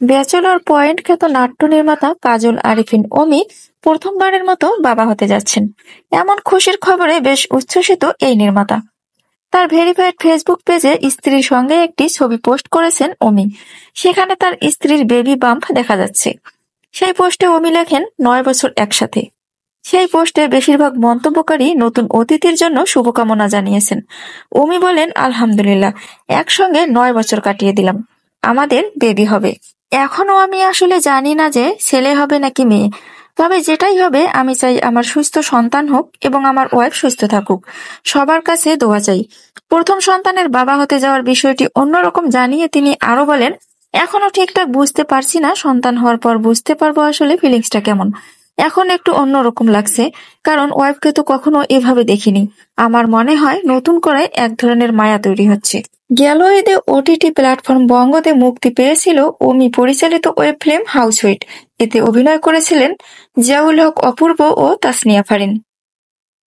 Bachelor point খ্যাত নাট্য নির্মাতা কাজল আরিফিন অমি প্রথমবারের মতো বাবা হতে যাচ্ছেন। এমন খুশির খবরে বেশ উচ্ছ্বসিত এই নির্মাতা। তার ভেরিফাইড ফেসবুক পেজে স্ত্রীর সঙ্গে একটি ছবি পোস্ট করেছেন অমি। সেখানে তার স্ত্রীর বেবি বাম্প দেখা যাচ্ছে। সেই পোস্টে অমি লেখেন 9 বছর একসাথে। সেই পোস্টে বেশিরভাগ মন্তব্যকারী নতুন অতিথির জন্য শুভকামনা জানিয়েছেন। অমি বলেন, আলহামদুলিল্লাহ, একসঙ্গে 9 বছর কাটিয়ে দিলাম, আমাদের বেবি হবে। এখনো আমি আসলে জানি না যে ছেলে হবে নাকি মেয়ে। তবে যেটাই হবে আমি চাই আমার সুস্থ সন্তান হোক এবং আমার ওয়াইফ সুস্থ থাকুক। সবার কাছে দোয়া চাই। প্রথম সন্তানের বাবা হতে যাওয়ার বিষয়টি অন্যরকম জানিয়ে তিনি আরো বলেন, এখনো ঠিকঠাক বুঝতে পারছি না, সন্তান হওয়ার পর বুঝতে পারবো আসলে ফিলিংসটা কেমন। এখন একটু অন্যরকম লাগছে, কারণ ওয়াইফকে তো কখনো এভাবে দেখিনি। আমার মনে হয় নতুন করে এক ধরনের মায়া তৈরি হচ্ছে। গেল ঈদে ওটিটি প্ল্যাটফর্ম বঙ্গতে মুক্তি পেয়েছিল অমি পরিচালিত ওয়েব ফিল্ম হাউসউইট। এতে অভিনয় করেছিলেন জিয়াউল হক অপূর্ব ও তাসনিয়া ফারিন।